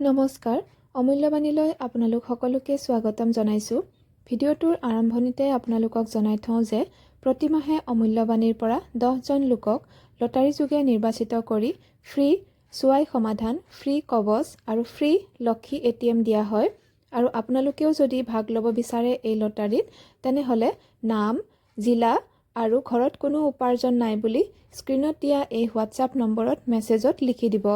নমস্কাৰ, অমূল্যবাণীলৈ আপোনালোক সকলোকে স্বাগতম জনাইছোঁ। ভিডিঅ'টোৰ আৰম্ভণিতে আপোনালোকক জনাই থওঁ যে প্ৰতি মাহে অমূল্যবাণীৰ পৰা 10 জন লোকক লটাৰী যোগে নিৰ্বাচিত কৰি ফ্ৰী চুৱাই সমাধান, ফ্ৰী কবচ আৰু ফ্ৰী লক্ষী ATM দিয়া হয়। আৰু আপোনালোকেও যদি ভাগ ল'ব বিচাৰে এই লটাৰীত, তেনেহ'লে নাম, জিলা আৰু ঘৰত কোনো উপাৰ্জন নাই বুলি স্ক্ৰীনত দিয়া এই হোৱাটছআপ নম্বৰত মেছেজত লিখি দিব।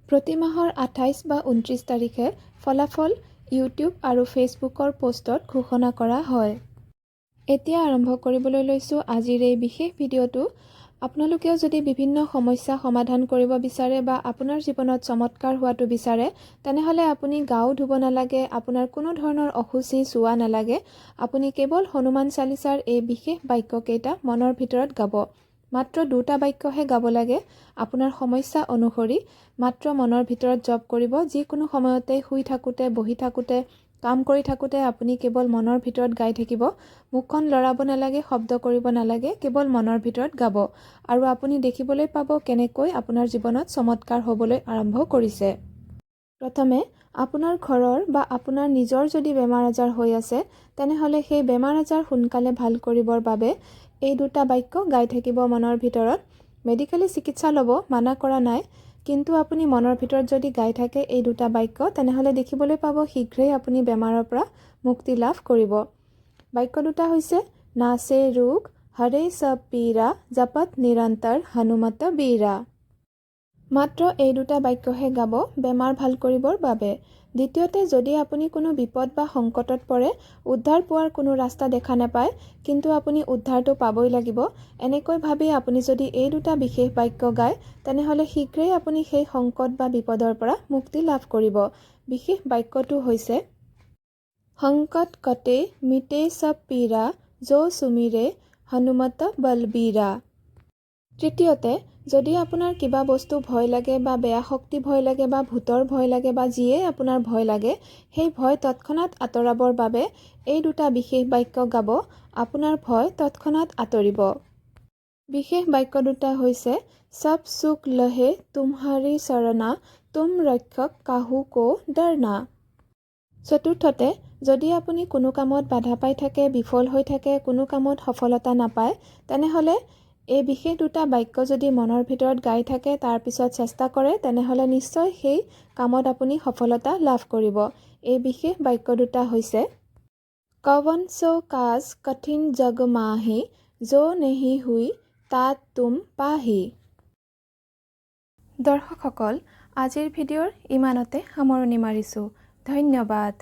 প্ৰতি মাহৰ 28 বা 29 তাৰিখে ফলাফল ইউটিউব আৰু ফেচবুকৰ পোষ্টত ঘোষণা কৰা হয়। এতিয়া আৰম্ভ কৰিবলৈ লৈছোঁ আজিৰ এই বিশেষ ভিডিঅ'টো। আপোনালোকেও যদি বিভিন্ন সমস্যা সমাধান কৰিব বিচাৰে বা আপোনাৰ জীৱনত চমৎকাৰ হোৱাটো বিচাৰে, তেনেহ'লে আপুনি গাও ধুব নালাগে, আপোনাৰ কোনো ধৰণৰ অসুচি চোৱা নালাগে। আপুনি কেৱল হনুমান চালিচাৰ এই বিশেষ বাক্যকেইটা মনৰ ভিতৰত গাব। মাত্ৰ 2টা বাক্যহে গাব লাগে। আপোনাৰ সমস্যা অনুসৰি মাত্ৰ মনৰ ভিতৰত জপ কৰিব। যিকোনো সময়তে শুই থাকোঁতে, বহি থাকোঁতে, কাম কৰি থাকোঁতে আপুনি কেৱল মনৰ ভিতৰত গাই থাকিব। মুখখন লৰাব নালাগে, শব্দ কৰিব নালাগে, কেৱল মনৰ ভিতৰত গাব। আৰু আপুনি দেখিবলৈ পাব কেনেকৈ আপোনাৰ জীৱনত চমৎকাৰ হ'বলৈ আৰম্ভ কৰিছে। প্ৰথমে আপোনাৰ ঘৰৰ বা আপোনাৰ নিজৰ যদি বেমাৰ আজাৰ হৈ আছে, তেনেহ'লে সেই বেমাৰ আজাৰ সোনকালে ভাল কৰিবৰ বাবে এই 2টা বাক্য গাই থাকিব মনৰ ভিতৰত। মেডিকেলি চিকিৎসা ল'ব মানা কৰা নাই, কিন্তু আপুনি মনৰ ভিতৰত যদি গাই থাকে এই 2টা বাক্য, তেনেহ'লে দেখিবলৈ পাব শীঘ্ৰেই আপুনি বেমাৰৰ পৰা মুক্তি লাভ কৰিব। বাক্য 2টা হৈছে নাছে ৰোগ হৰে সব পীৰা জপত নিৰন্তৰ হনুমত বীৰা। মাত্ৰ এই 2টা বাক্যহে গাব বেমাৰ ভাল কৰিবৰ বাবে। দ্বিতীয়তে, যদি আপুনি কোনো বিপদ বা সংকটত পৰে, উদ্ধাৰ পোৱাৰ কোনো ৰাস্তা দেখা নাপায়, কিন্তু আপুনি উদ্ধাৰটো পাবই লাগিব, এনেকৈ ভাবি আপুনি যদি এই 2টা বিশেষ বাক্য গায়, তেনেহ'লে শীঘ্ৰেই আপুনি সেই সংকট বা বিপদৰ পৰা মুক্তি লাভ কৰিব। বিশেষ বাক্যটো হৈছে সংকট কটে মিটে সব পীৰা যো সুমিৰে হনুমত বলবীৰা। তৃতীয়তে, যদি আপোনাৰ কিবা বস্তু ভয় লাগে বা বেয়া শক্তি ভয় লাগে বা ভূতৰ ভয় লাগে বা যিয়ে আপোনাৰ ভয় লাগে, সেই ভয় তৎক্ষণাত আঁতৰাবৰ বাবে এই 2টা বিশেষ বাক্য গাব। আপোনাৰ ভয় তৎক্ষণাত আঁতৰিব। বিশেষ বাক্য 2টা হৈছে সব সুখ লহে তুমহাৰী চৰণা তুম ৰক্ষক কাহু কো ডৰনা। চতুৰ্থতে, যদি আপুনি কোনো কামত বাধা পাই থাকে, বিফল হৈ থাকে, কোনো কামত সফলতা নাপায়, তেনেহ'লে এই বিশেষ 2টা বাক্য যদি মনৰ ভিতৰত গাই থাকে, তাৰ পিছত চেষ্টা কৰে, তেনেহ'লে নিশ্চয় সেই কামত আপুনি সফলতা লাভ কৰিব। এই বিশেষ বাক্য 2টা হৈছে কৱন সো কাজ কঠিন জগ মাহি যো নেহি হুই তাত তুম পাহি। দৰ্শকসকল, আজিৰ ভিডিঅ'ৰ ইমানতে সামৰণি মাৰিছোঁ। ধন্যবাদ।